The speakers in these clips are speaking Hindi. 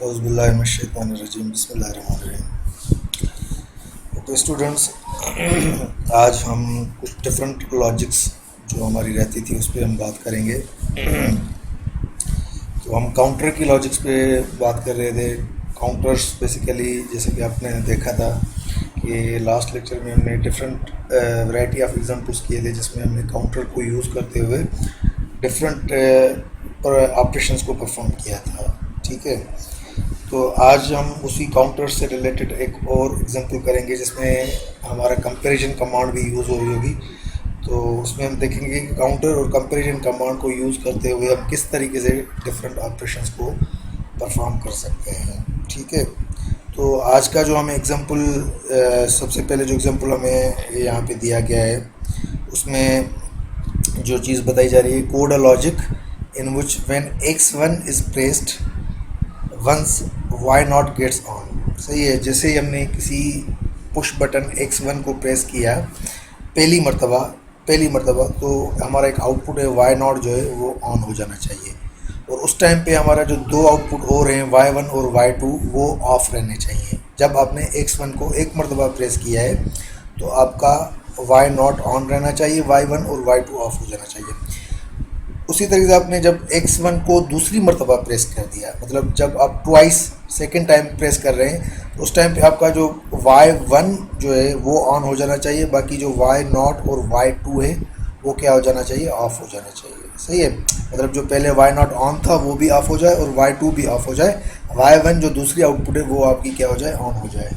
औज़ुबिल्लाहिमिनश्शैतानिर्रजीम बिस्मिल्लाहिर्रहमानिर्रहीम। ओके स्टूडेंट्स, आज हम कुछ डिफरेंट लॉजिक्स जो हमारी रहती थी उस पर हम बात करेंगे। तो हम काउंटर की लॉजिक्स पे बात कर रहे थे। काउंटर्स बेसिकली जैसे कि आपने देखा था कि लास्ट लेक्चर में हमने डिफरेंट वैरायटी ऑफ एग्जांपल्स किए थे जिसमें हमने काउंटर को यूज़ करते हुए डिफरेंट ऑपरेशंस को परफॉर्म किया था। ठीक है, तो आज हम उसी काउंटर से रिलेटेड एक और एग्जांपल करेंगे जिसमें हमारा कंपैरिजन कमांड भी यूज़ हो रही होगी। तो उसमें हम देखेंगे कि काउंटर और कंपैरिजन कमांड को यूज़ करते हुए हम किस तरीके से डिफरेंट ऑपरेशंस को परफॉर्म कर सकते हैं। ठीक है, तो आज का जो हमें एग्जांपल, सबसे पहले जो एग्जांपल हमें यहाँ पे दिया गया है उसमें जो चीज़ बताई जा रही है, code a logic in which when x1 is pressed once Y naught gets on. सही है, जैसे ही हमने किसी पुश बटन x1 को प्रेस किया पहली मर्तबा तो हमारा एक आउटपुट है वाई नॉट जो है वो ऑन हो जाना चाहिए, और उस टाइम पे हमारा जो दो आउटपुट हो रहे हैं y1 और y2 वो ऑफ रहने चाहिए। जब आपने x1 को एक मर्तबा प्रेस किया है तो आपका y नॉट ऑन रहना चाहिए, y1 और y2 ऑफ हो जाना चाहिए। उसी तरीके से आपने जब x1 को दूसरी मर्तबा प्रेस कर दिया, मतलब जब आप ट्वाइस सेकेंड टाइम प्रेस कर रहे हैं तो उस टाइम पे आपका जो y1 जो है वो ऑन हो जाना चाहिए, बाकी जो y0 और y2 है वो क्या हो जाना चाहिए, ऑफ हो जाना चाहिए। सही है, मतलब जो पहले y0 ऑन था वो भी ऑफ हो जाए और y2 भी ऑफ हो जाए, y1 जो दूसरी आउटपुट है वो आपकी क्या हो जाए, ऑन हो जाए।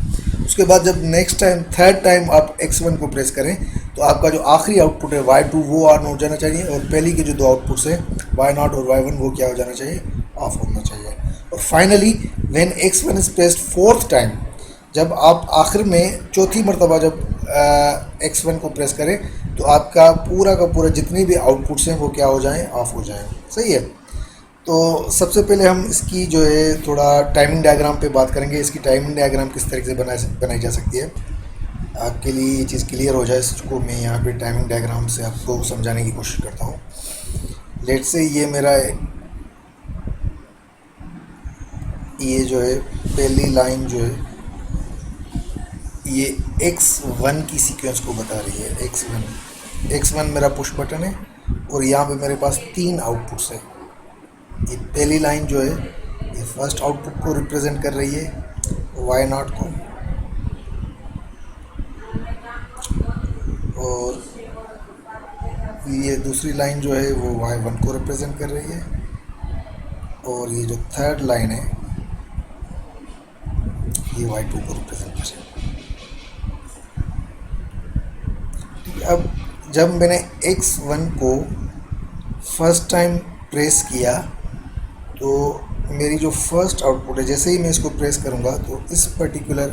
उसके बाद जब नेक्स्ट टाइम थर्ड टाइम आप x1 को प्रेस करें तो आपका जो आखिरी आउटपुट है y2 वो ऑन हो जाना चाहिए, और पहली के जो दो आउटपुट्स हैं y0 और y1 वो क्या हो जाना चाहिए, ऑफ होना चाहिए। और finally when x1 is pressed fourth time, जब आप आखिर में चौथी मरतबा जब x1 को प्रेस करें तो आपका पूरा का पूरा जितने भी आउटपुट्स हैं वो क्या हो जाएं, ऑफ हो जाएं। सही है, तो सबसे पहले हम इसकी जो है थोड़ा टाइमिंग डायग्राम पे बात करेंगे। इसकी टाइमिंग डायग्राम किस तरीके से बनाई जा सकती है। आपके लिए ये चीज़ क्लियर हो जाए इसको मैं यहाँ पे टाइमिंग डायग्राम से आपको समझाने की कोशिश करता हूँ। लेट से ये मेरा ये जो है पहली लाइन जो है ये x1 की सीक्वेंस को बता रही है। x1 मेरा पुश बटन है और यहाँ पे मेरे पास तीन आउटपुट्स है। ये पहली लाइन जो है ये फर्स्ट आउटपुट को रिप्रेजेंट कर रही है y0 को, और ये दूसरी लाइन जो है वो y1 को रिप्रेजेंट कर रही है, और ये जो थर्ड लाइन है ये y2 को रिप्रेजेंट कर रही है। अब जब मैंने x1 को फर्स्ट टाइम प्रेस किया तो मेरी जो फर्स्ट आउटपुट है, जैसे ही मैं इसको प्रेस करूंगा तो इस पर्टिकुलर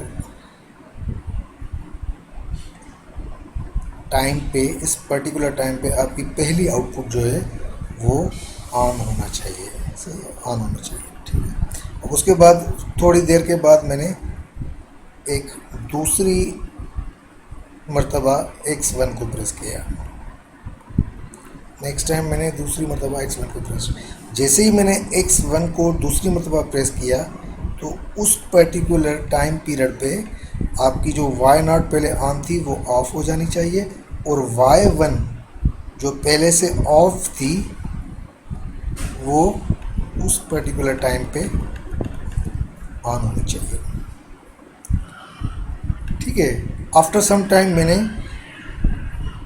टाइम पे आपकी पहली आउटपुट जो है वो ऑन होना चाहिए। सही है, ऑन होना चाहिए। ठीक है, अब उसके बाद थोड़ी देर के बाद मैंने एक दूसरी मर्तबा x1 को प्रेस किया। नेक्स्ट टाइम मैंने दूसरी मर्तबा x1 को प्रेस, जैसे ही मैंने x1 को दूसरी मर्तबा प्रेस किया तो उस पर्टिकुलर टाइम पीरियड पे आपकी जो y0 पहले ऑन थी वो ऑफ हो जानी चाहिए, और y1 जो पहले से ऑफ थी वो उस पर्टिकुलर टाइम पे ऑन होनी चाहिए। ठीक है, आफ्टर सम टाइम मैंने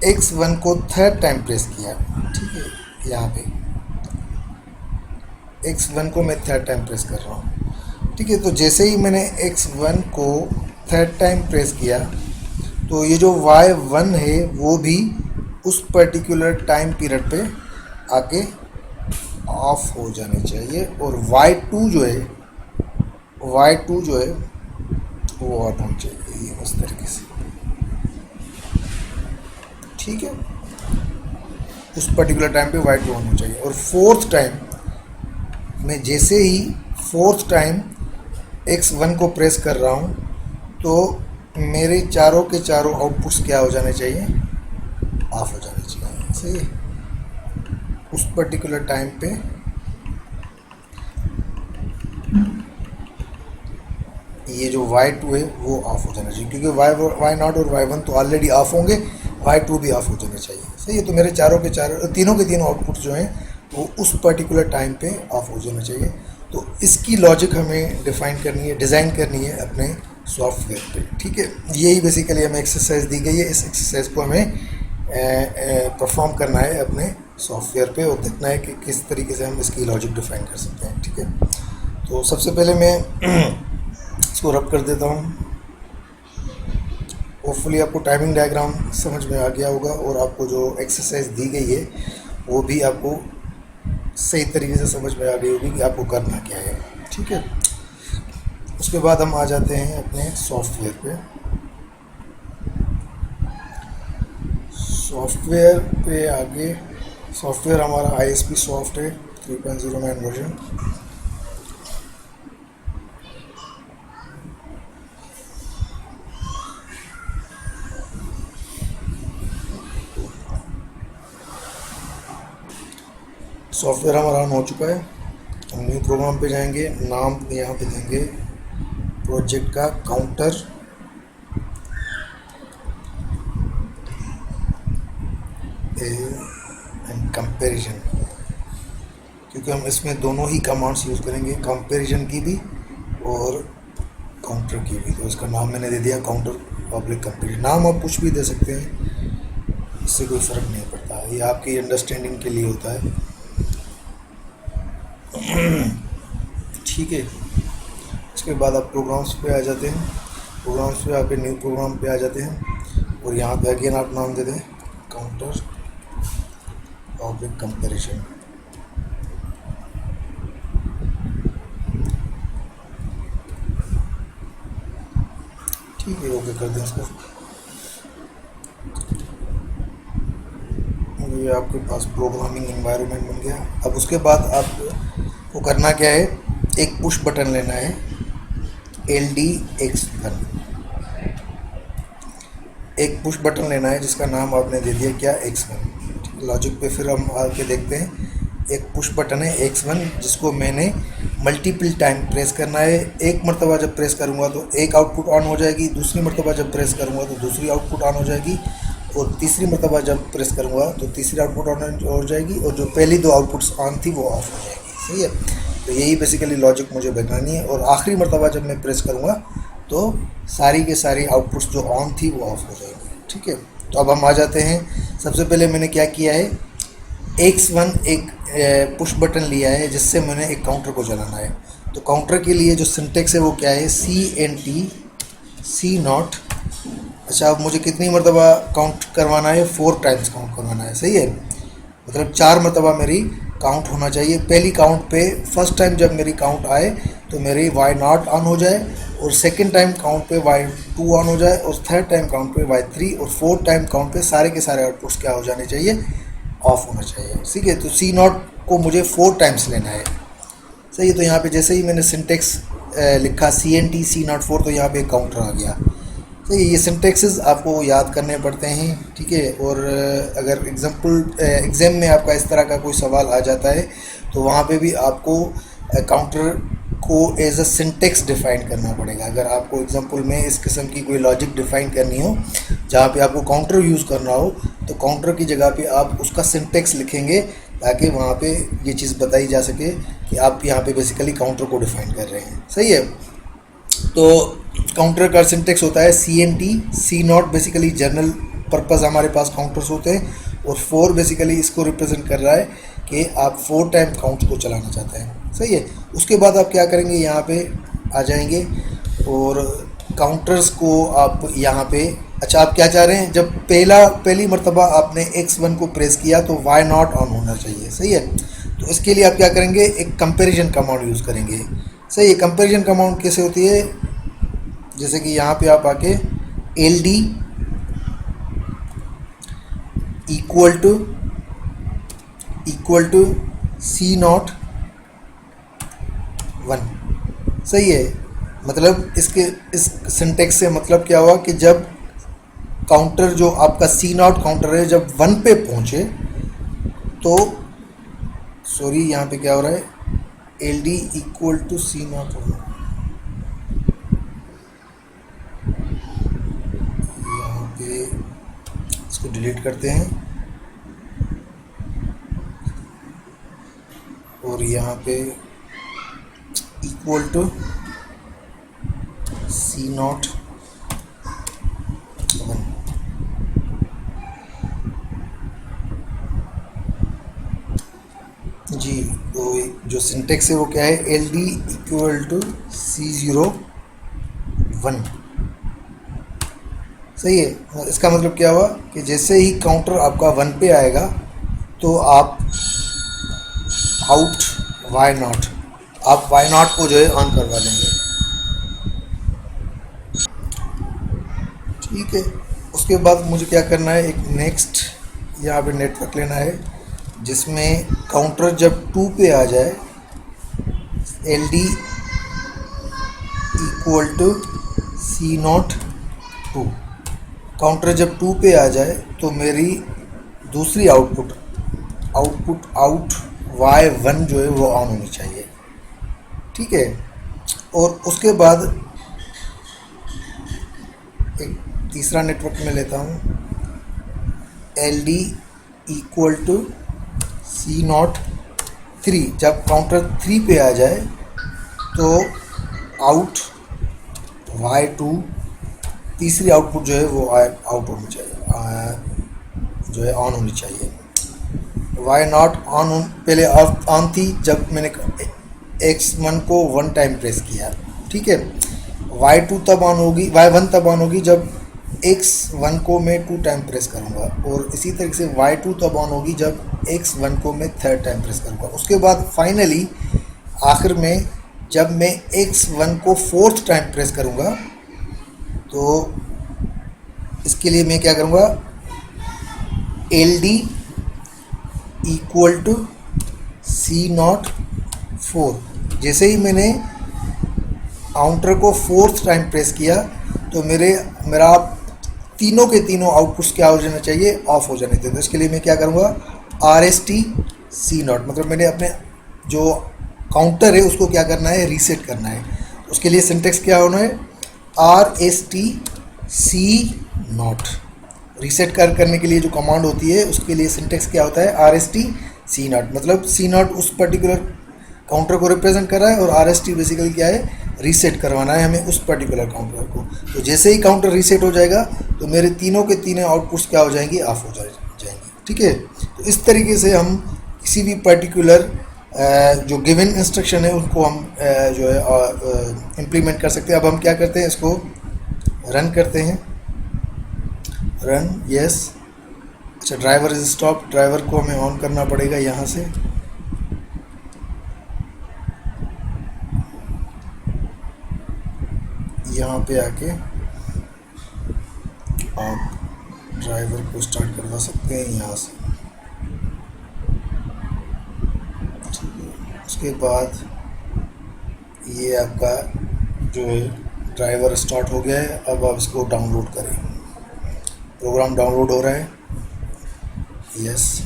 x1 को थर्ड टाइम प्रेस किया। ठीक है, यहाँ पे x1 को मैं थर्ड टाइम प्रेस कर रहा हूँ। ठीक है, तो जैसे ही मैंने x1 को थर्ड टाइम प्रेस किया तो ये जो y1 है वो भी उस पर्टिकुलर टाइम पीरियड पे आके ऑफ हो जानी चाहिए, और y2 जो है वो ऑन होना चाहिए, ये उस तरीके से। ठीक है, उस पर्टिकुलर टाइम पे y2 ऑन होना चाहिए। और फोर्थ टाइम मैं जैसे ही फोर्थ टाइम x1 को प्रेस कर रहा हूँ तो मेरे चारों के चारों आउटपुट्स क्या हो जाने चाहिए, ऑफ हो जाने चाहिए। सही है, उस पर्टिकुलर टाइम पे ये जो Y2 है वो ऑफ हो जाना चाहिए, क्योंकि Y0 और Y1 तो ऑलरेडी ऑफ होंगे, Y2 भी ऑफ हो जाना चाहिए। सही है, तो मेरे चारों के चारों तीनों के तीनों आउटपुट जो हैं वो उस पर्टिकुलर टाइम पे ऑफ हो जाना चाहिए। तो इसकी लॉजिक हमें डिफ़ाइन करनी है, डिज़ाइन करनी है अपने सॉफ्टवेयर पे। ठीक है, यही बेसिकली हमें एक्सरसाइज दी गई है। इस एक्सरसाइज को हमें परफॉर्म करना है अपने सॉफ्टवेयर पे और देखना है कि किस तरीके से हम इसकी लॉजिक डिफ़ाइन कर सकते हैं। ठीक है, तो सबसे पहले मैं इसको रब कर देता हूँ। होपफुली आपको टाइमिंग डायग्राम समझ में आ गया होगा और आपको जो एक्सरसाइज दी गई है वो भी आपको सही तरीके से समझ में आ गई होगी कि आपको करना क्या है। ठीक है, उसके बाद हम आ जाते हैं अपने सॉफ्टवेयर पे। सॉफ्टवेयर पे आगे सॉफ्टवेयर हमारा ISP सॉफ्ट है 3.09 वर्जन। सॉफ्टवेयर हमारा ऑन हो चुका है। हम न्यू प्रोग्राम पे जाएंगे, नाम यहाँ पे देंगे प्रोजेक्ट का काउंटर एंड कंपैरिजन, क्योंकि हम इसमें दोनों ही कमांड्स यूज़ करेंगे, कंपैरिजन की भी और काउंटर की भी। तो इसका नाम मैंने दे दिया काउंटर पब्लिक कंपैरिजन। नाम आप कुछ भी दे सकते हैं, इससे कोई फ़र्क नहीं पड़ता, ये आपकी अंडरस्टैंडिंग के लिए होता है। ठीक है, इसके बाद आप प्रोग्राम्स पे आ जाते हैं। प्रोग्राम्स पे आके न्यू प्रोग्राम पे आ जाते हैं और यहाँ पे अगेन आप नाम दे दें काउंटर पब्लिक कंपैरिजन। ठीक है, ओके कर दें इसको। ये आपके पास प्रोग्रामिंग एनवायरनमेंट बन गया। अब उसके बाद आपको करना क्या है, एक पुश बटन लेना है LDX1। एक पुश बटन लेना है जिसका नाम आपने दे दिया क्या, X1। लॉजिक पे फिर हम आके देखते हैं। एक पुश बटन है X1 जिसको मैंने मल्टीपल टाइम प्रेस करना है। एक मरतबा जब प्रेस करूँगा तो एक आउटपुट ऑन हो जाएगी, दूसरी मरतबा जब प्रेस करूँगा तो दूसरी आउटपुट ऑन हो जाएगी, और तीसरी मरतबा जब प्रेस करूँगा तो तीसरी आउटपुट ऑन हो जाएगी, और जो पहली दो आउटपुट्स ऑन थी वो ऑफ हो जाएगी। सही है, तो यही बेसिकली लॉजिक मुझे बनानी है। और आखिरी मरतबा जब मैं प्रेस करूँगा तो सारी के सारी आउटपुट्स जो ऑन थी वो ऑफ हो जाएगी। ठीक है, तो अब हम आ जाते हैं। सबसे पहले मैंने क्या किया है, X1 एक पुश बटन लिया है जिससे मैंने एक काउंटर को चलाना है। तो काउंटर के लिए जो सिंटेक्स है वो क्या है, CNT C0। अच्छा, अब मुझे कितनी मरतबा काउंट करवाना है, 4 टाइम्स काउंट करवाना है। सही है, मतलब 4 मरतबा मेरी काउंट होना चाहिए। पहली काउंट पे फर्स्ट टाइम जब मेरी काउंट आए तो मेरी Y0 ऑन हो जाए, और सेकंड टाइम काउंट पे Y2 ऑन हो जाए, और थर्ड टाइम काउंट पे Y3, और फोर्थ टाइम काउंट पे सारे के सारे आउटपुट्स क्या हो जाने चाहिए, ऑफ होना चाहिए। ठीक है, तो C0 को मुझे 4 टाइम्स लेना है। सही है, तो यहाँ पे जैसे ही मैंने सिंटेक्स लिखा CNT C0 4, तो यहाँ पे काउंटर आ गया। तो ये सिंटेक्सेस आपको याद करने पड़ते हैं। ठीक है, और अगर एग्ज़ाम में आपका इस तरह का कोई सवाल आ जाता है तो वहाँ पे भी आपको काउंटर को एज अ सिंटेक्स डिफ़ाइन करना पड़ेगा। अगर आपको एग्जांपल में इस किस्म की कोई लॉजिक डिफ़ाइन करनी हो जहाँ पे आपको काउंटर यूज़ करना हो, तो काउंटर की जगह पे आप उसका सिंटेक्स लिखेंगे ताकि वहाँ पे ये चीज़ बताई जा सके कि आप यहाँ पे बेसिकली काउंटर को डिफ़ाइन कर रहे हैं। सही है, तो काउंटर का सिंटेक्स होता है CNT C0, basically general purpose हमारे पास काउंटर्स होते हैं, और 4 बेसिकली इसको रिप्रेजेंट कर रहा है कि आप 4 टाइम काउंट को चलाना चाहते हैं। सही है, उसके बाद आप क्या करेंगे, यहाँ पे आ जाएंगे और काउंटर्स को आप यहाँ पे, अच्छा आप क्या चाह रहे हैं, जब पहली मरतबा आपने X1 को प्रेस किया तो Y0 ऑन होना चाहिए। सही है, तो इसके लिए आप क्या करेंगे, एक कंपैरिजन कमांड यूज़ करेंगे। सही है, कंपैरिजन कमांड कैसे होती है, जैसे कि यहाँ पे आप आके LD इक्वल टू C0 1। सही है, मतलब इस सिंटेक्स से मतलब क्या हुआ कि जब काउंटर जो आपका C0 काउंटर है जब 1 पे पहुँचे तो, सॉरी यहाँ पे क्या हो रहा है, LD equal to C0 1। Delete करते हैं और यहाँ पे इक्वल टू सी नॉट 1। जी, तो जो सिंटेक्स है वो क्या है, L D equal to C01। सही है। इसका मतलब क्या हुआ कि जैसे ही काउंटर आपका 1 पे आएगा तो आप आउट वाई नॉट, आप वाई नॉट को जो है ऑन करवा लेंगे। ठीक है। उसके बाद मुझे क्या करना है, एक नेक्स्ट यहाँ पे नेटवर्क लेना है जिसमें काउंटर जब 2 पे आ जाए, L D equal to C02। Counter जब 2 पे आ जाए तो मेरी दूसरी आउट Y1 जो है वो ऑन होनी चाहिए। ठीक है। और उसके बाद एक तीसरा नेटवर्क में लेता हूँ, L D equal to C03। जब काउंटर 3 पे आ जाए तो आउट Y2, तीसरी आउटपुट जो है वो आउट होनी चाहिए, जो है ऑन होनी चाहिए। वाई नॉट ऑन पहले ऑन थी जब मैंने X1 को 1 टाइम प्रेस किया। ठीक है। Y2 तब ऑन होगी, Y1 तब ऑन होगी जब X1 को मैं 2 टाइम प्रेस करूँगा, और इसी तरीके से Y2 तब ऑन होगी जब X1 को मैं 3rd टाइम प्रेस करूँगा। उसके बाद फाइनली आखिर में जब मैं X1 को 4th टाइम प्रेस करूँगा तो इसके लिए मैं क्या करूँगा, L D equal to C04। जैसे ही मैंने काउंटर को 4th टाइम प्रेस किया तो मेरा तीनों के तीनों आउटपुट्स क्या हो जाना चाहिए, ऑफ हो जाने चाहिए। तो इसके लिए मैं क्या करूँगा, RST C0, मतलब मैंने अपने जो काउंटर है उसको क्या करना है, रीसेट करना है। उसके लिए सिंटेक्स क्या होना है, RST C0। रीसेट करने के लिए जो कमांड होती है उसके लिए सिंटेक्स क्या होता है, RST C0, मतलब C0 उस पर्टिकुलर काउंटर को रिप्रेजेंट कर रहा है और RST बेसिकली क्या है, रीसेट करवाना है हमें उस पर्टिकुलर काउंटर को। तो जैसे ही काउंटर रीसेट हो जाएगा तो मेरे तीनों के तीनों आउटपुट्स क्या हो जाएंगी, ऑफ हो जाएंगी। ठीक है। तो इस तरीके से हम किसी भी पर्टिकुलर जो गिवन इंस्ट्रक्शन है उनको हम जो है इम्प्लीमेंट कर सकते हैं। अब हम क्या करते हैं, इसको रन करते हैं। Run, yes. अच्छा, ड्राइवर इज स्टॉप, ड्राइवर को हमें ऑन करना पड़ेगा यहाँ से। यहाँ पे आके आप ड्राइवर को स्टार्ट करवा सकते हैं यहाँ से। उसके बाद ये आपका जो है ड्राइवर स्टार्ट हो गया है। अब आप इसको डाउनलोड करें। प्रोग्राम डाउनलोड हो रहा है, यस।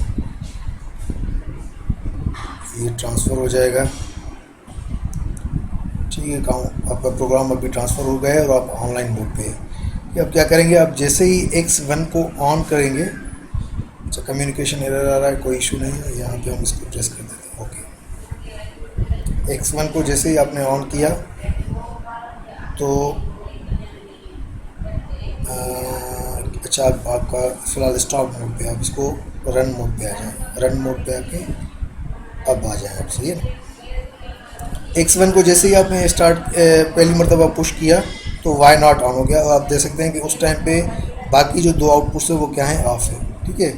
ये ट्रांसफ़र हो जाएगा। ठीक है, आपका प्रोग्राम अभी ट्रांसफ़र हो गया है और आप ऑनलाइन मोड पे है। अब क्या करेंगे, आप जैसे ही X1 को ऑन करेंगे, अच्छा कम्युनिकेशन एरर आ रहा है, कोई इशू नहीं है। यहाँ पे हम इसको प्रेस कर देते हैं, ओके। X1 को जैसे ही आपने ऑन किया तो अच्छा आपका फ़िलहाल स्टॉप मोड पे, आप इसको रन मोड पे आ जाएँ। रन मोड पे आके अब आ जाएँ आप, सही है। X1 को जैसे ही आपने पहली मरतबा पुश किया तो वाई नॉट ऑन हो गया, और आप देख सकते हैं कि उस टाइम पे बाकी जो 2 आउटपुट्स है वो क्या है, ऑफ है। ठीक है।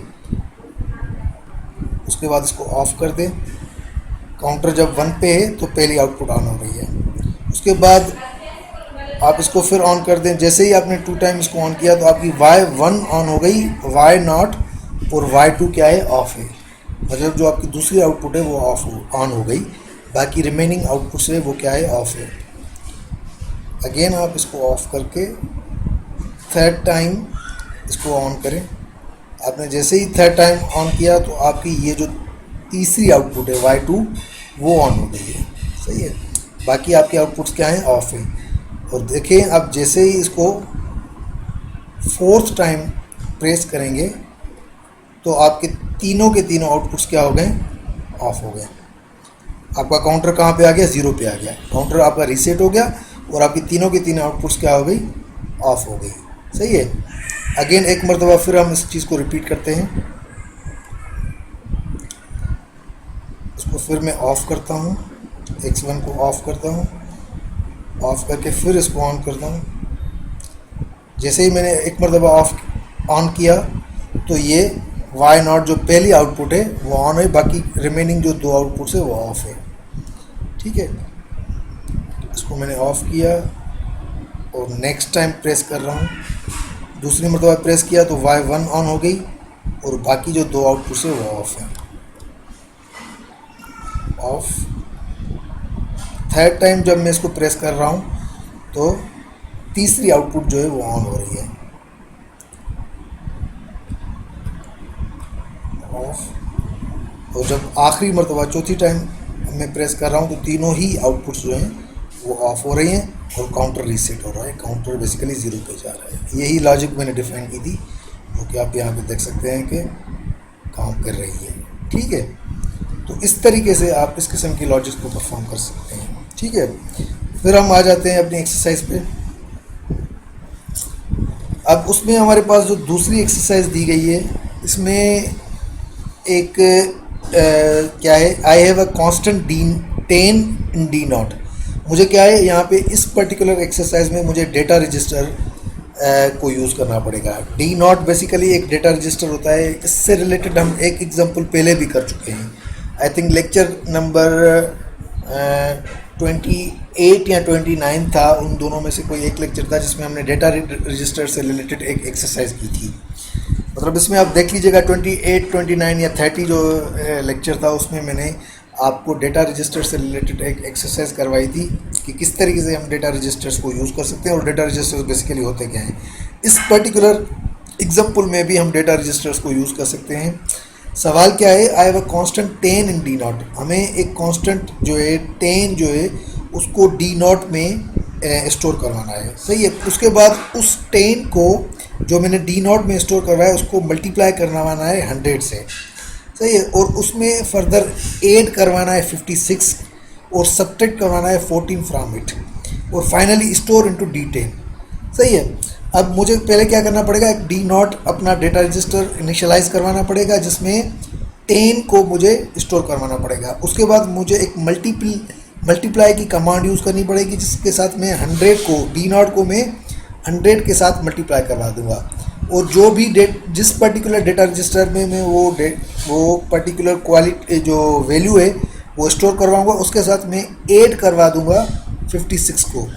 उसके बाद इसको ऑफ कर दें। काउंटर जब 1 पे है तो पहली आउटपुट ऑन हो रही है। उसके बाद आप इसको फिर ऑन कर दें। जैसे ही आपने 2 टाइम इसको ऑन किया तो आपकी Y1 ऑन हो गई, वाई नॉट और Y2 क्या है, ऑफ है। मतलब जो आपकी दूसरी आउटपुट है वो ऑन हो गई, बाकी रिमेनिंग आउटपुट से वो क्या है, ऑफ है। अगेन आप इसको ऑफ करके 3rd टाइम इसको ऑन करें। आपने जैसे ही 3rd टाइम ऑन किया तो आपकी ये जो तीसरी आउटपुट है Y2 वो ऑन हो गई है, सही है। बाकी आपके आउटपुट्स क्या हैं, ऑफ है। और देखें, आप जैसे ही इसको 4th टाइम प्रेस करेंगे तो आपके तीनों के तीनों आउटपुट्स क्या हो गए, ऑफ हो गए। आपका काउंटर कहाँ पे आ गया, 0 पे आ गया, काउंटर आपका रीसेट हो गया और आपकी तीनों के तीनों आउटपुट्स क्या हो गई, ऑफ हो गई। सही है। अगेन एक मरतबा फिर हम इस चीज़ को रिपीट करते हैं। इसको फिर मैं ऑफ़ करता हूँ, X1 को ऑफ़ करता हूँ, ऑफ़ करके फिर इसको ऑन करता हूँ। जैसे ही मैंने एक मरतबा ऑन किया तो ये Y0 जो पहली आउटपुट है वो ऑन है, बाकी रिमेनिंग जो 2 आउटपुट्स है वो ऑफ है। ठीक है, इसको मैंने ऑफ़ किया और नेक्स्ट टाइम प्रेस कर रहा हूँ, दूसरी मरतबा प्रेस किया तो Y1 ऑन हो गई और बाकी जो 2 आउटपुट्स है वो ऑफ है, ऑफ। थर्ड टाइम जब मैं इसको प्रेस कर रहा हूँ तो तीसरी आउटपुट जो है वो ऑन हो रही है, ऑफ। और जब आखिरी मरतबा चौथी टाइम मैं प्रेस कर रहा हूँ तो तीनों ही आउटपुट्स जो हैं वो ऑफ हो रही हैं और काउंटर रीसेट हो रहा है, काउंटर बेसिकली 0 पे जा रहा है। यही लॉजिक मैंने डिफाइन की थी, जो कि आप यहाँ पे देख सकते हैं कि काम कर रही है। ठीक है, तो इस तरीके से आप इस किस्म की लॉजिक को परफॉर्म कर सकते हैं। ठीक है, फिर हम आ जाते हैं अपनी एक्सरसाइज पे। अब उसमें हमारे पास जो दूसरी एक्सरसाइज दी गई है, इसमें एक क्या है, I have a constant D10 in D0। मुझे क्या है यहाँ पे इस पर्टिकुलर एक्सरसाइज में मुझे डेटा रजिस्टर को यूज़ करना पड़ेगा। D0 बेसिकली एक डेटा रजिस्टर होता है। इससे रिलेटेड हम एक एग्जांपल पहले भी कर चुके हैं, आई थिंक लेक्चर नंबर 28 या 29 था, उन दोनों में से कोई एक लेक्चर था जिसमें हमने डेटा रजिस्टर से रिलेटेड एक एक्सरसाइज की थी। मतलब इसमें आप देख लीजिएगा 28, 29 या 30 जो लेक्चर था उसमें मैंने आपको डेटा रजिस्टर से रिलेटेड एक एक्सरसाइज करवाई थी कि किस तरीके से हम डेटा रजिस्टर्स को यूज़ कर सकते हैं और डेटा रजिस्टर्स बेसिकली होते क्या हैं। इस पर्टिकुलर एग्जांपल में भी हम डेटा रजिस्टर्स को यूज़ कर सकते हैं। सवाल क्या है, I have a constant 10 in D0। हमें एक कांस्टेंट जो है 10 जो है उसको D0 में स्टोर करवाना है। सही है, उसके बाद उस 10 को जो मैंने D0 में स्टोर करवाया उसको मल्टीप्लाई करवाना है 100 से। सही है, और उसमें फर्दर ऐड करवाना है 56 और सब्ट्रैक्ट करवाना है 14 फ्रॉम इट और फाइनली स्टोर इनटू D10। सही है, अब मुझे पहले क्या करना पड़ेगा, एक D0 अपना डेटा रजिस्टर इनिशियलाइज करवाना पड़ेगा जिसमें 10 को मुझे स्टोर करवाना पड़ेगा। उसके बाद मुझे एक मल्टीप्लाई की कमांड यूज़ करनी पड़ेगी जिसके साथ मैं 100 को D0 को मैं 100 के साथ मल्टीप्लाई करवा दूंगा और जो भी जिस पर्टिकुलर डेटा रजिस्टर में मैं वो पर्टिकुलर क्वालिटी जो वैल्यू है वो स्टोर करवाऊंगा उसके साथ मैं ऐड करवा दूंगा 56 को।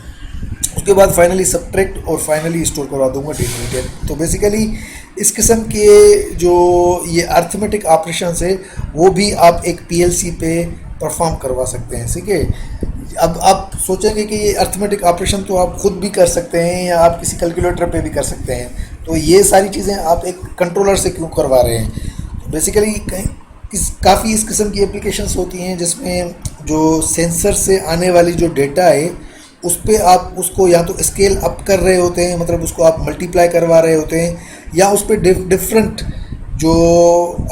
उसके बाद फाइनली सब्ट्रैक्ट और फाइनली स्टोर करवा दूंगा D10। तो बेसिकली इस किस्म के जो ये अर्थमेटिक ऑपरेशंस है वो भी आप एक PLC पे परफॉर्म करवा सकते हैं। ठीक है, अब आप सोचेंगे कि ये अर्थमेटिक ऑपरेशन तो आप खुद भी कर सकते हैं या आप किसी कैलकुलेटर पे भी कर सकते हैं, तो ये सारी चीज़ें आप एक कंट्रोलर से क्यों करवा रहे हैं। तो बेसिकली काफ़ी इस किस्म की एप्लीकेशंस होती हैं जिसमें जो सेंसर से आने वाली जो डेटा है उस पर आप उसको या तो स्केल अप कर रहे होते हैं, मतलब उसको आप मल्टीप्लाई करवा रहे होते हैं, या उस पर डिफरेंट जो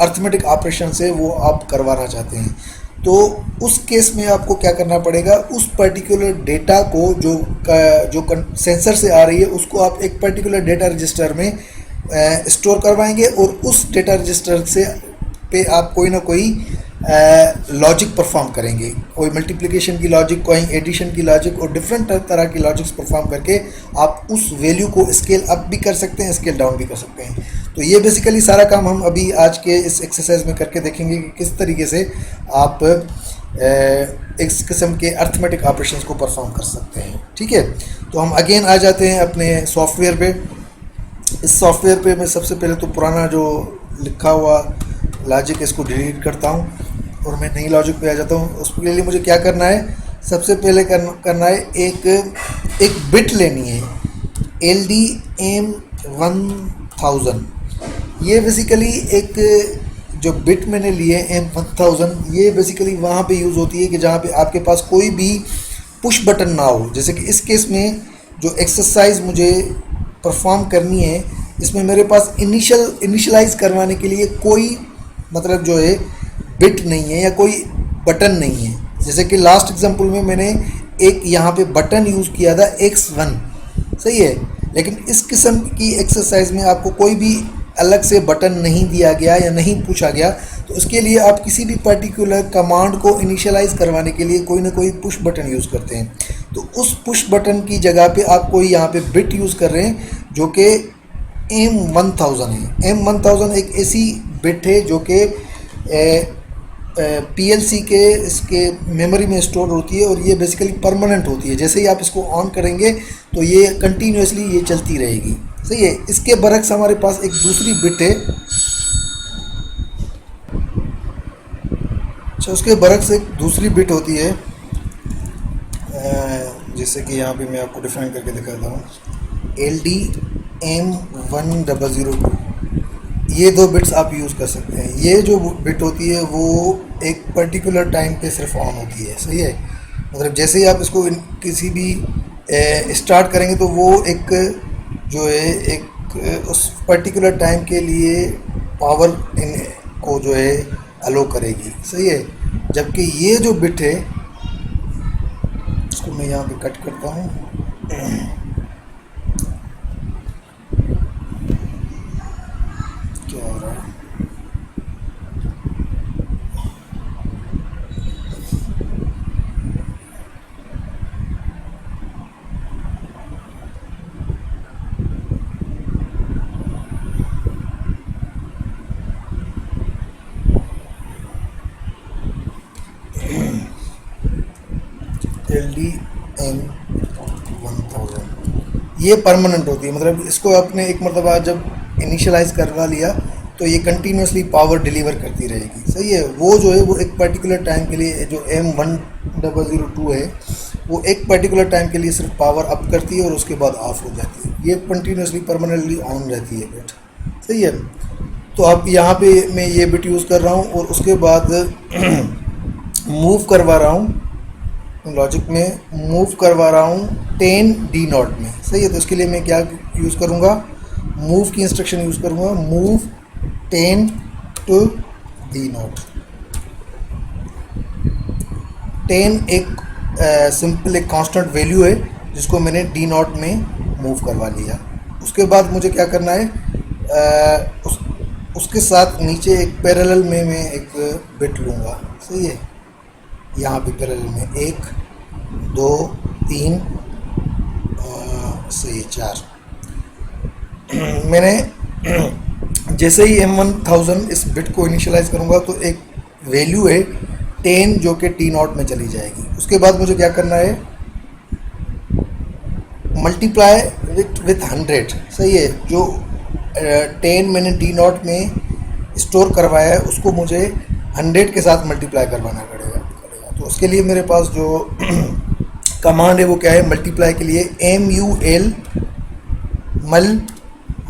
अर्थमेटिक ऑपरेशंस है वो आप करवाना चाहते हैं। तो उस केस में आपको क्या करना पड़ेगा, उस पर्टिकुलर डेटा को जो सेंसर से आ रही है उसको आप एक पर्टिकुलर डेटा रजिस्टर में स्टोर करवाएंगे और उस डेटा रजिस्टर से पे आप कोई ना कोई लॉजिक परफॉर्म करेंगे, कोई मल्टीप्लिकेशन की लॉजिक, कोई एडिशन की लॉजिक और डिफरेंट तरह की लॉजिक्स परफॉर्म करके आप उस वैल्यू को स्केल अप भी कर सकते हैं, स्केल डाउन भी कर सकते हैं। तो ये बेसिकली सारा काम हम अभी आज के इस एक्सरसाइज में करके देखेंगे कि किस तरीके से आप इस किस्म के अर्थमेटिक ऑपरेशंस को परफॉर्म कर सकते हैं। ठीक है, तो हम अगेन आ जाते हैं अपने सॉफ्टवेयर पे। इस सॉफ्टवेयर पे मैं सबसे पहले तो पुराना जो लिखा हुआ लॉजिक इसको डिलीट करता हूँ और मैं नई लॉजिक पे आ जाता हूँ। उसके लिए मुझे क्या करना है, सबसे पहले करना है एक बिट लेनी है LDM1000। ये बेसिकली एक जो बिट मैंने लिए M1000, ये बेसिकली वहाँ पे यूज़ होती है कि जहाँ पे आपके पास कोई भी पुश बटन ना हो। जैसे कि इस केस में जो एक्सरसाइज मुझे परफॉर्म करनी है इसमें मेरे पास इनिशियलाइज करवाने के लिए कोई मतलब जो है बिट नहीं है या कोई बटन नहीं है। जैसे कि लास्ट एग्जांपल में मैंने एक यहाँ पे बटन यूज़ किया था X1, सही है, लेकिन इस किस्म की एक्सरसाइज में आपको कोई भी अलग से बटन नहीं दिया गया या नहीं पूछा गया, तो उसके लिए आप किसी भी पर्टिकुलर कमांड को इनिशियलाइज करवाने के लिए कोई ना कोई पुश बटन यूज़ करते हैं। तो उस पुश बटन की जगह पे आप कोई यहाँ पे बिट यूज़ कर रहे हैं जो कि M1000 है। M1000 एक ऐसी बिट है जो कि PLC के इसके मेमोरी में स्टोर होती है और ये बेसिकली परमानेंट होती है। जैसे ही आप इसको ऑन करेंगे तो ये कंटिन्यूसली ये चलती रहेगी, सही है। इसके बरक्स हमारे पास एक दूसरी बिट है। अच्छा, उसके बरक्स एक दूसरी बिट होती है, जैसे कि यहाँ पे मैं आपको डिफाइन करके दिखाता हूँ, LD M1002। ये दो बिट्स आप यूज़ कर सकते हैं। ये जो बिट होती है वो एक पर्टिकुलर टाइम पे सिर्फ ऑन होती है, सही है। मतलब जैसे ही आप इसको किसी भी स्टार्ट करेंगे तो वो एक जो है एक उस पर्टिकुलर टाइम के लिए पावर को जो है अलो करेगी, सही है। जबकि ये जो बिट है इसको मैं यहाँ पे कट करता हूँ। क्या हो रहा है? LD M1000 ये परमानेंट होती है। मतलब इसको आपने एक मरतबा जब इनिशियलाइज करवा लिया तो ये कंटिन्यूसली पावर डिलीवर करती रहेगी, सही है। वो जो है वो एक पर्टिकुलर टाइम के लिए, जो M1002 है वो एक पर्टिकुलर टाइम के लिए सिर्फ पावर अप करती है और उसके बाद ऑफ हो जाती है। ये कंटिन्यूसली परमानेंटली ऑन रहती है बिट, सही है। तो अब यहाँ पे मैं ये बिट यूज़ कर रहा हूँ और उसके बाद मूव करवा रहा हूँ लॉजिक में, मूव करवा रहा हूँ 10D0 में, सही है। तो इसके लिए मैं क्या यूज़ करूँगा, मूव की इंस्ट्रक्शन यूज़ करूँगा, मूव 10 to D0। 10 एक सिंपल एक कांस्टेंट वैल्यू है जिसको मैंने D0 में मूव करवा लिया। उसके बाद मुझे क्या करना है, उसके साथ नीचे एक पैरेलल में मैं एक बिट लूँगा, सही है। यहाँ पे पैरेलल में 1 2 3 से 4 मैंने जैसे ही M1000 इस बिट को इनिशियलाइज करूँगा तो एक वैल्यू है 10 जो कि D0 में चली जाएगी। उसके बाद मुझे क्या करना है, मल्टीप्लाई विथ 100, सही है। जो 10 मैंने D0 में स्टोर करवाया है उसको मुझे 100 के साथ मल्टीप्लाई करवाना पड़ेगा। तो उसके लिए मेरे पास जो कमांड है वो क्या है, मल्टीप्लाई के लिए MUL मल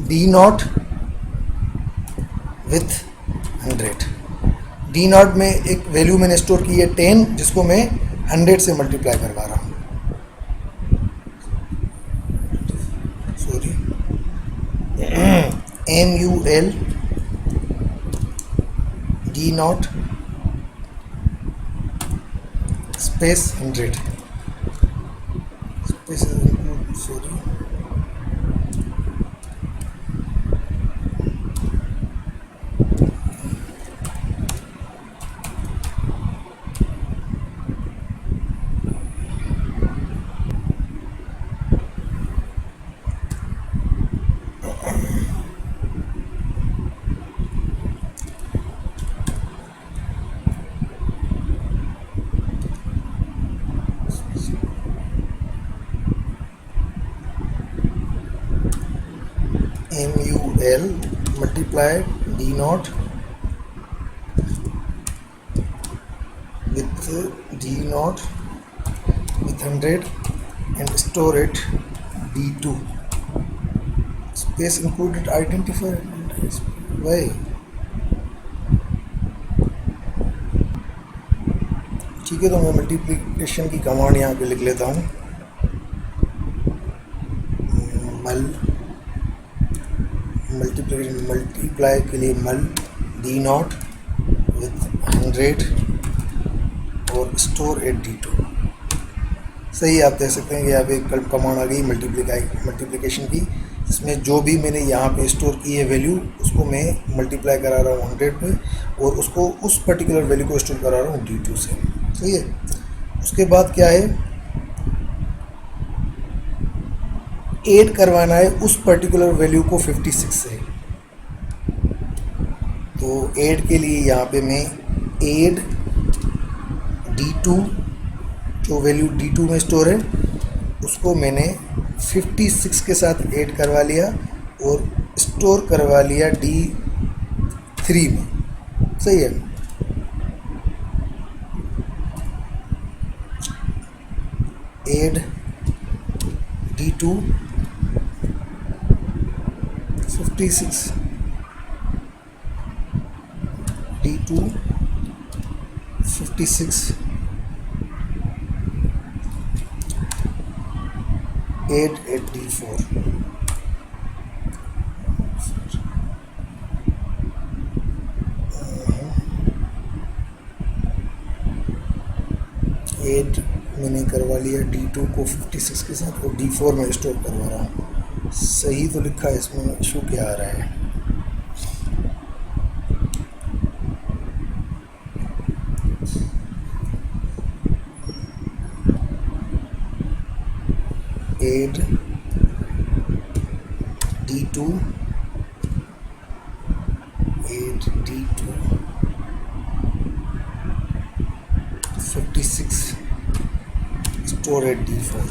D0 विथ 100। D0 में एक वैल्यू मैंने स्टोर की है 10 जिसको मैं 100 से मल्टीप्लाई करवा रहा हूँ, sorry. MUL D0 space 100 space, sorry, MUL multiply D0 with D0 with 100 and store it D2 space included identifier why। ठीक है, तो मैं मल्टीप्लिकेशन की कमांड यहाँ पे लिख लेता हूँ, मल्टीप्लाई के लिए मल डी नॉट विथ 100 और स्टोर एट D2। सही, आप देख सकते हैं कि यहाँ पे कमांड आ गई मल्टीप्लिकेशन की, इसमें जो भी मैंने यहाँ पे स्टोर की है वैल्यू उसको मैं मल्टीप्लाई करा रहा हूँ 100 पे और उसको उस पर्टिकुलर वैल्यू को स्टोर करा रहा हूँ D2 से। सही है। उसके बाद क्या है, ऐड करवाना है उस पर्टिकुलर वैल्यू को 56 से। तो ऐड के लिए यहाँ पे मैं ऐड D2, जो वैल्यू D2 में स्टोर है उसको मैंने 56 के साथ ऐड करवा लिया और स्टोर करवा लिया D3 में। सही है। Add D2 56 D2 56 add eight D4। Add मैंने करवा लिया D2 को 56 के साथ और D4 में स्टोर करवा रहा हूँ। सही तो लिखा है, इसमें इशू क्या आ रहा है। Add D2 add D2 56 store at D4।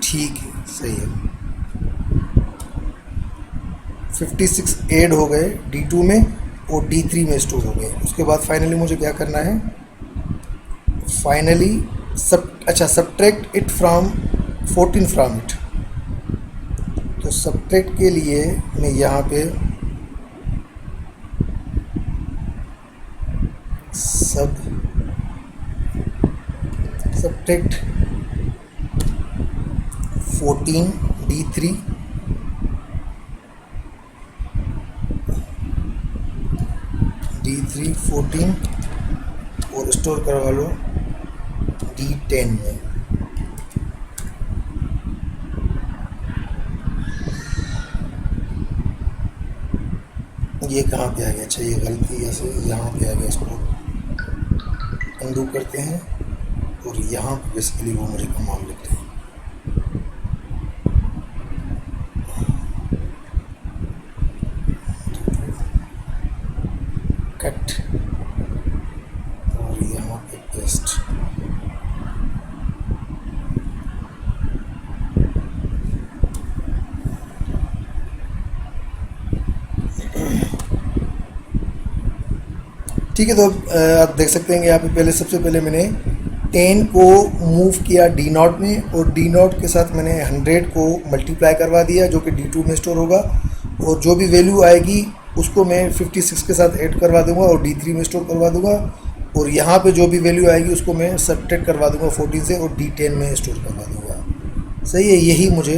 ठीक है, सही है। 56 ऐड हो गए D2 में और D3 में स्टोर हो गए। उसके बाद फाइनली मुझे क्या करना है, finally subtract it from 14 from it. तो सब्ट्रैक्ट के लिए मैं यहाँ पे सब्ट्रैक्ट 14 D3 14 और स्टोर करवा लो D10 में। ये कहाँ पे आ गया? अच्छा, ये गलती ऐसे यहाँ पे आ गया, इसको अंडू करते हैं और यहाँ पे बेसिकली वो मुझे कमांड लिखते हैं। कट और यहाँ पे पेस्ट। ठीक है। तो आप देख सकते हैं कि यहाँ पे पहले सबसे पहले मैंने 10 को मूव किया D0 में और D0 के साथ मैंने 100 को मल्टीप्लाई करवा दिया जो कि D2 में स्टोर होगा और जो भी वैल्यू आएगी उसको मैं 56 के साथ ऐड करवा दूंगा और D3 में स्टोर करवा दूंगा और यहाँ पे जो भी वैल्यू आएगी उसको मैं सब्ट्रैक्ट करवा दूंगा 14 से और D10 में स्टोर करवा दूंगा। सही है, यही मुझे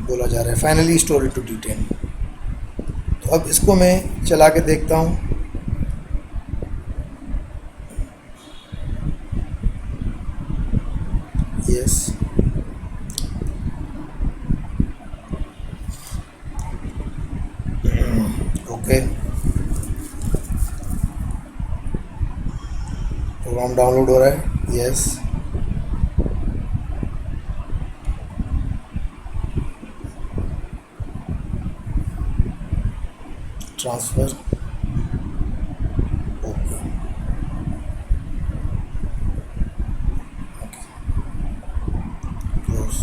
बोला जा रहा है, फाइनली स्टोर इनटू D10। तो अब इसको मैं चला के देखता हूँ। यस, ओके, प्रोग्राम डाउनलोड हो रहा है। Yes, transfer, okay, close.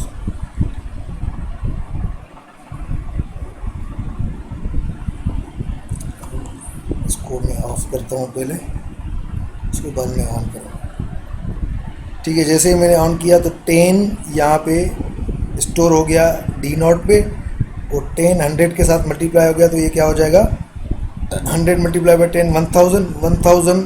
इसको मैं ऑफ करता हूँ पहले, उसके बाद मैं ऑन करूँगा। ठीक है, जैसे ही मैंने ऑन किया तो 10 यहाँ पे स्टोर हो गया D0 पे और 10 100 के साथ मल्टीप्लाई हो गया तो ये क्या हो जाएगा, 100 मल्टीप्लाई बाई 10 1000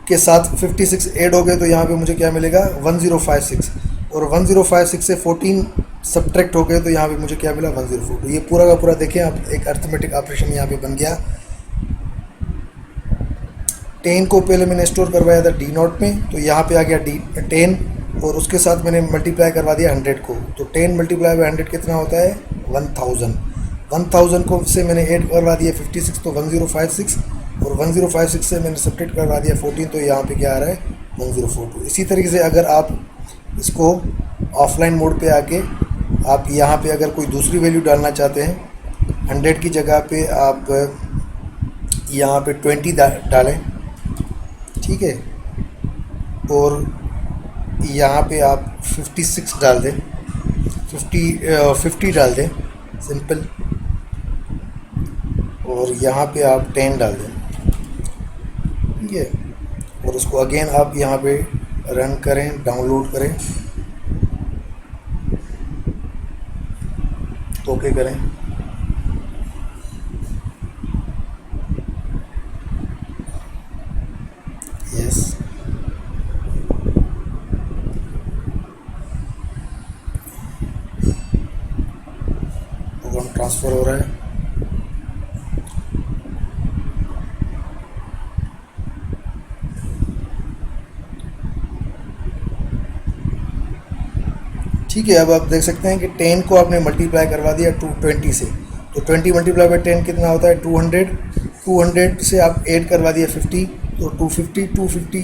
के साथ 56 ऐड हो गए तो यहाँ पे मुझे क्या मिलेगा 1056 और 1056 से 14 सब्ट्रैक्ट हो गए तो यहाँ पे मुझे क्या मिला 104। ये पूरा का पूरा देखें आप, एक अर्थमेटिक ऑपरेशन यहाँ पे बन गया। 10 को पहले मैंने स्टोर करवाया था डी नॉट में, तो यहाँ पे आ गया डी 10, और उसके साथ मैंने मल्टीप्लाई करवा दिया 100 को। तो 10 मल्टीप्लाई बाई 100 कितना होता है 1000। 1000 को से मैंने ऐड करवा दिया 56, तो 1056, और 1056 से मैंने सब्ट्रैक्ट करवा दिया 14, तो यहाँ पे क्या आ रहा है 1042। इसी तरीके से अगर आप इसको ऑफलाइन मोड पे आके आप यहाँ पे अगर कोई दूसरी वैल्यू डालना चाहते हैं, 100 की जगह पे आप यहाँ पे 20 डालें, ठीक है, और यहाँ पे आप 56 डाल दें, 50 डाल दें सिंपल, और यहाँ पे आप 10 डाल दें, ठीक है, और उसको अगेन आप यहाँ पे रन करें, डाउनलोड करें, ओके करें। यस, प्रोग्राम ट्रांसफ़र हो रहा है। ठीक है, अब आप देख सकते हैं कि 10 को आपने मल्टीप्लाई करवा दिया 220 से, तो 20 मल्टीप्लाई बाई 10 कितना होता है 200। 200 से आप ऐड करवा दिया 50, तो 250, 250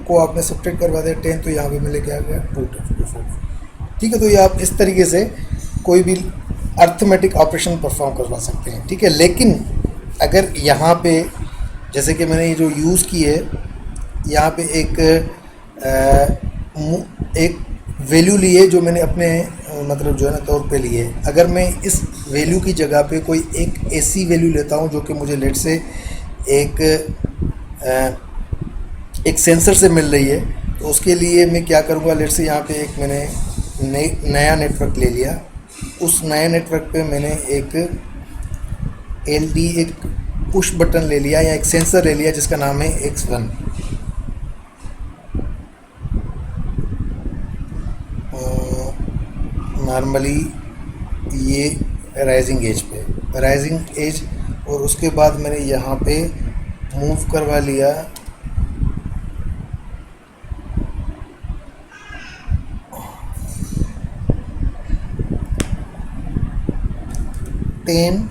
को आपने सब्ट्रैक्ट करवा दिया 10, तो यहाँ पे मिले क्या गया 254। ठीक है, तो ये आप इस तरीके से कोई भी अर्थमेटिक ऑपरेशन परफॉर्म करवा सकते हैं, ठीक है। लेकिन अगर यहाँ पे जैसे कि मैंने ये जो यूज़ की है, यहाँ पे एक वैल्यू ली है जो मैंने अपने मतलब जो है ना तौर पे ली है। अगर मैं इस वैल्यू की जगह पे कोई एक ऐसी वैल्यू लेता हूँ जो कि मुझे लेट से एक सेंसर से मिल रही है, तो उसके लिए मैं क्या करूँगा, लेट से यहाँ पे एक मैंने नया नेटवर्क ले लिया। उस नए नेटवर्क पे मैंने एक एक पुश बटन ले लिया या एक सेंसर ले लिया जिसका नाम है X1। नॉर्मली ये राइजिंग एज पे, राइजिंग एज, और उसके बाद मैंने यहाँ पे मूव करवा लिया टेन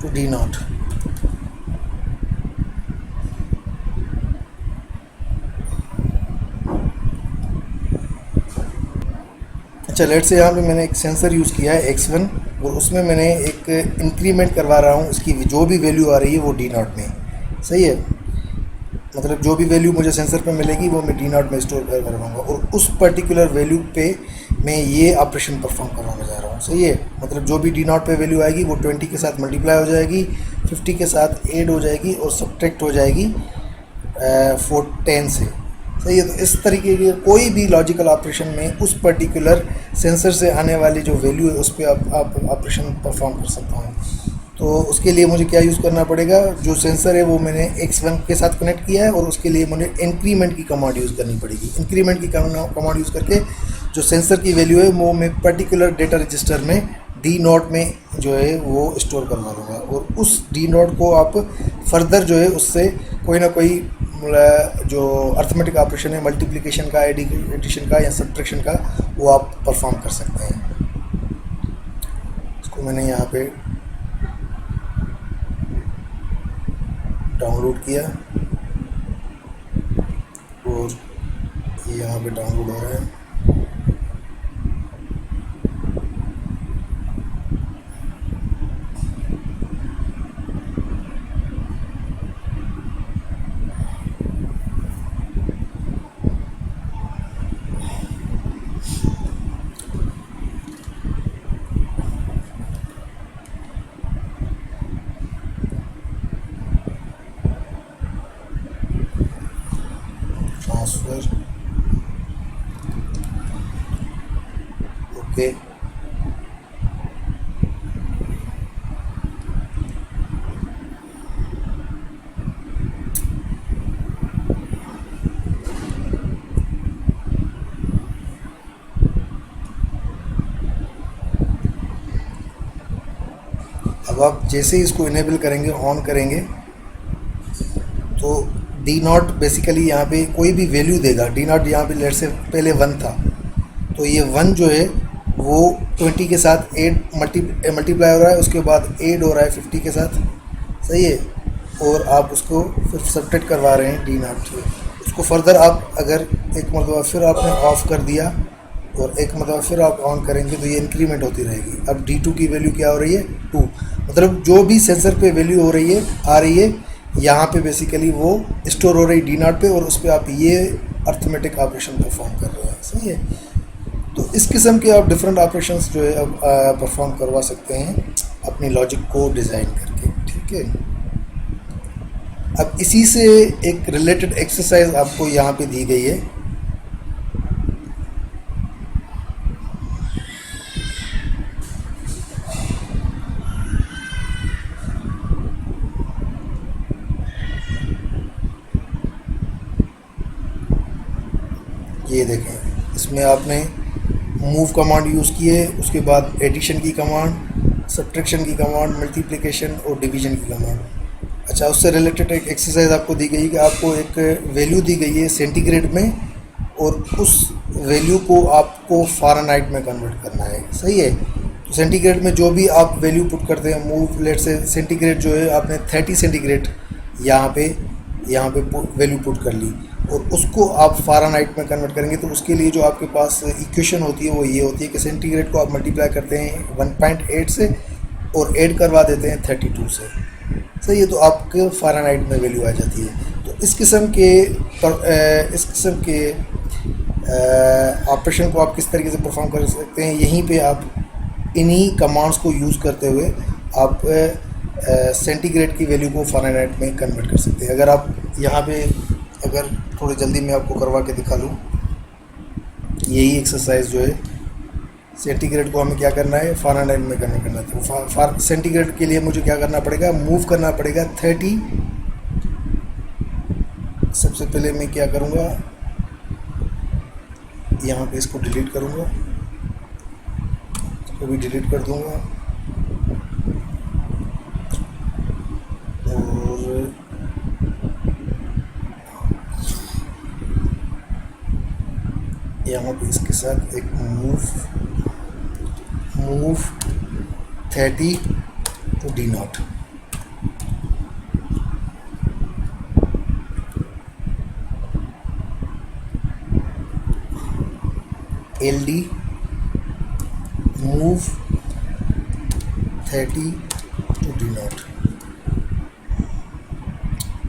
टू डी नॉट। अच्छा, लेट से यहाँ पे मैंने एक सेंसर यूज़ किया है X1, और उसमें मैंने एक इंक्रीमेंट करवा रहा हूँ, इसकी जो भी वैल्यू आ रही है वो डी नॉट में, सही है। मतलब जो भी वैल्यू मुझे सेंसर पे मिलेगी वो मैं डी नॉट में स्टोर करवाऊँगा, और उस पर्टिकुलर वैल्यू पे मैं ये ऑपरेशन परफॉर्म करवाने जा रहा हूँ, सही है। मतलब जो भी डी नॉट पे वैल्यू आएगी वो 20 के साथ मल्टीप्लाई हो जाएगी, 50 के साथ ऐड हो जाएगी, और सब्ट्रैक्ट हो जाएगी 10 से, सही है। तो इस तरीके के कोई भी लॉजिकल ऑपरेशन में उस पर्टिकुलर सेंसर से आने वाली जो वैल्यू है उस पर आप ऑपरेशन परफॉर्म कर सकता हूँ। तो उसके लिए मुझे क्या यूज़ करना पड़ेगा, जो सेंसर है वो मैंने X1 के साथ कनेक्ट किया है, और उसके लिए मुझे इंक्रीमेंट की कमांड यूज़ करनी पड़ेगी। इंक्रीमेंट की कमांड यूज़ करके जो सेंसर की वैल्यू है वो मैं पर्टिकुलर डेटा रजिस्टर में डी नॉट में जो है वो स्टोर करवा दूँगा, और उस डी नॉट को आप फर्दर जो है उससे कोई ना कोई जो अर्थमेटिक ऑपरेशन है, मल्टीप्लिकेशन का, एडिशन का या सब्ट्रैक्शन का, वो आप परफॉर्म कर सकते हैं। इसको मैंने यहाँ पे डाउनलोड किया, और ये यहाँ पे डाउनलोड हो रहा है। Transfer, okay. अब आप जैसे ही इसको इनेबल करेंगे, ऑन करेंगे, तो डी नॉट बेसिकली यहाँ पे कोई भी वैल्यू देगा। डी नॉट यहाँ पे लेट से पहले 1 था, तो ये 1 जो है वो 20 के साथ 8 मल्टीप्लाई हो रहा है, उसके बाद 8 हो रहा है 50 के साथ, सही है। और आप उसको फिर सब्ट्रैक्ट करवा रहे हैं डी नॉट से। उसको फर्दर आप अगर एक मरतबा फिर आपने ऑफ कर दिया और एक मरतबा फिर आप ऑन करेंगे तो ये इंक्रीमेंट होती रहेगी। अब D2 की वैल्यू क्या हो रही है, 2। मतलब जो भी सेंसर पे वैल्यू हो रही है, आ रही है, यहाँ पे बेसिकली वो स्टोर हो रही डी नॉट पे, और उस पर आप ये अर्थमेटिक ऑपरेशन परफॉर्म कर रहे हैं, सही है। तो इस किस्म के आप डिफरेंट ऑपरेशंस जो है अब परफॉर्म करवा सकते हैं अपनी लॉजिक को डिज़ाइन करके, ठीक है। अब इसी से एक रिलेटेड एक्सरसाइज आपको यहाँ पे दी गई है। ये देखें, इसमें आपने मूव कमांड यूज़ की है, उसके बाद एडिशन की कमांड, सब्ट्रैक्शन की कमांड, मल्टीप्लिकेशन और डिवीजन की कमांड। अच्छा, उससे रिलेटेड एक एक्सरसाइज आपको दी गई कि आपको एक वैल्यू दी गई है सेंटीग्रेड में, और उस वैल्यू को आपको फ़ारेनहाइट में कन्वर्ट करना है, सही है। तो सेंटीग्रेड में जो भी आप वैल्यू पुट करते हैं, मूव लेट से सेंटीग्रेड जो है आपने 30 सेंटीग्रेड यहाँ पे वैल्यू पुट कर ली, और उसको आप फ़ारेनहाइट में कन्वर्ट करेंगे। तो उसके लिए जो आपके पास इक्वेशन होती है वो ये होती है कि सेंटीग्रेड को आप मल्टीप्लाई करते हैं 1.8 से और ऐड करवा देते हैं 32 से, सही है। तो आपके फ़ारेनहाइट में वैल्यू आ जाती है। तो इस किस्म के ऑपरेशन को आप किस तरीके से परफॉर्म कर सकते हैं, यहीं पे आप इन्हीं कमांड्स को यूज़ करते हुए आप सेंटीग्रेड की वैल्यू को फ़ारेनहाइट में कन्वर्ट कर सकते हैं। अगर आप यहाँ पे अगर थोड़ी जल्दी मैं आपको करवा के दिखा लूँ, यही एक्सरसाइज जो है, सेंटीग्रेड को हमें क्या करना है, फ़ारेनहाइट में कन्वर्ट करना है। तो सेंटीग्रेड के लिए मुझे क्या करना पड़ेगा, मूव करना पड़ेगा 30। सबसे पहले मैं क्या करूँगा, यहाँ पे इसको डिलीट करूँगा, इसको भी डिलीट कर दूँगा, और यहाँ पे इसके साथ एक move 30 to D naught. LD move 30 to D naught.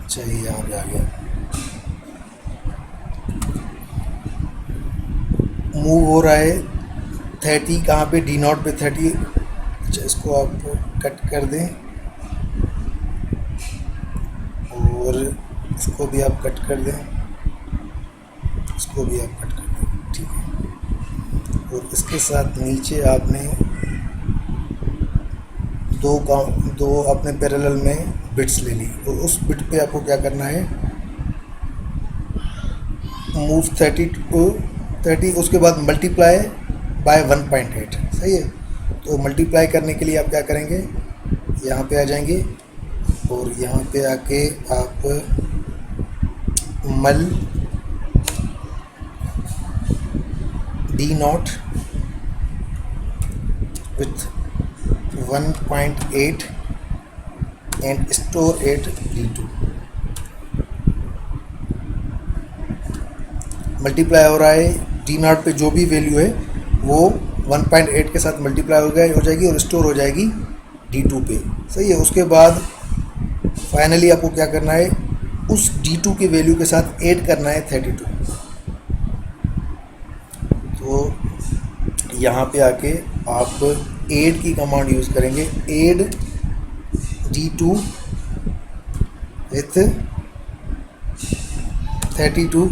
चलिए यहाँ पे आ गया, मूव हो रहा है 30 कहाँ पे, डी नॉट पे 30। अच्छा, इसको आप कट कर दें और इसको भी आप कट कर दें, इसको भी आप कट कर दें, ठीक है। और इसके साथ नीचे आपने दो अपने पैरेलल में बिट्स ले ली, और उस बिट पे आपको क्या करना है, मूव 30 टू 30, उसके बाद मल्टीप्लाई बाय 1.8, सही है। तो मल्टीप्लाई करने के लिए आप क्या करेंगे, यहाँ पे आ जाएंगे और यहाँ पे आके आप mul D naught with 1.8 and store at D2। Multiply हो रहा है डी नॉट पे, जो भी वैल्यू है वो 1.8 के साथ मल्टीप्लाई हो जाएगी और स्टोर हो जाएगी D2 पे, सही है। उसके बाद फाइनली आपको क्या करना है, उस D2 की वैल्यू के साथ ऐड करना है 32। तो यहाँ पे आके आप ऐड की कमांड यूज़ करेंगे, add D2 with 32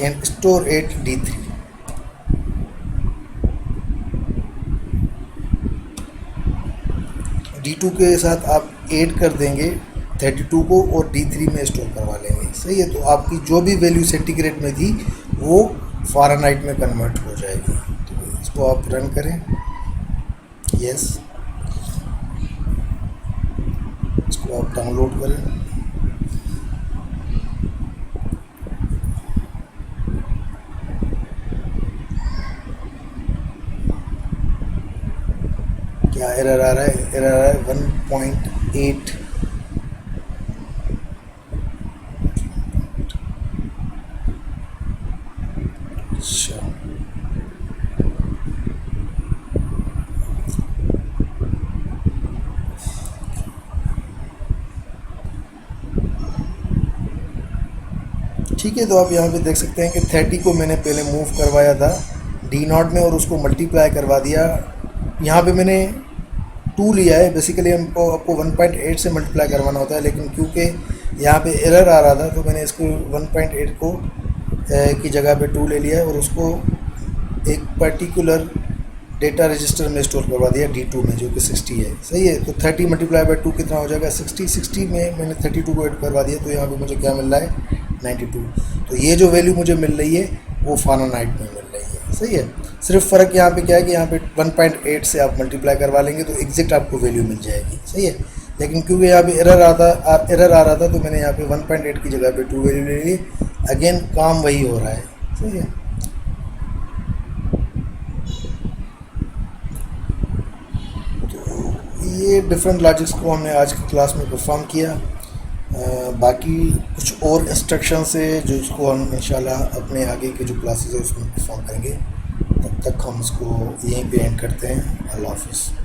and store at D3। D2 के साथ आप ऐड कर देंगे 32 को और D3 में स्टोर करवा लेंगे, सही है। तो आपकी जो भी वैल्यू सेंटीग्रेड में थी वो फ़ारेनहाइट में कन्वर्ट हो जाएगी। तो इसको आप रन करें, यस। इसको आप डाउनलोड करें। क्या एरर आ रहा है? एरर आ रहा है 1.8। अच्छा, ठीक है। तो आप यहाँ पे देख सकते हैं कि 30 को मैंने पहले मूव करवाया था डी नॉट में और उसको मल्टीप्लाई करवा दिया। यहाँ पे मैंने 2 लिया है। बेसिकली हमको आपको 1.8 से मल्टीप्लाई करवाना होता है, लेकिन क्योंकि यहाँ पे एरर आ रहा था तो मैंने इसको 1.8 को की जगह पे 2 ले लिया है और उसको एक पर्टिकुलर डेटा रजिस्टर में स्टोर करवा दिया D2 में, जो कि 60 है। सही है। तो 30 मल्टीप्लाई बाई 2 कितना हो जाएगा? 60 में मैंने 32 को ऐड करवा दिया, तो यहाँ पे मुझे क्या मिल रहा है? 92। तो ये जो वैल्यू मुझे मिल रही है वो फ़ारेनहाइट में मिल रही है। सही है। सिर्फ फ़र्क यहाँ पे क्या है कि यहाँ पे 1.8 से आप मल्टीप्लाई करवा लेंगे तो एग्जैक्ट आपको वैल्यू मिल जाएगी। सही है। लेकिन क्योंकि यहाँ पे एरर आ रहा था तो मैंने यहाँ पे 1.8 की जगह पे 2 वैल्यू ले ली। अगेन काम वही हो रहा है। सही है। ये डिफरेंट लॉजिक्स को हमने आज की क्लास में परफॉर्म किया। बाकी कुछ और इंस्ट्रक्शंस है जो इसको हम इंशाल्लाह अपने आगे के जो क्लासेस है उसमें परफॉर्म करेंगे। तब तक हम इसको यहीं पे एंड करते हैं। अल्लाह हाफ़िज़।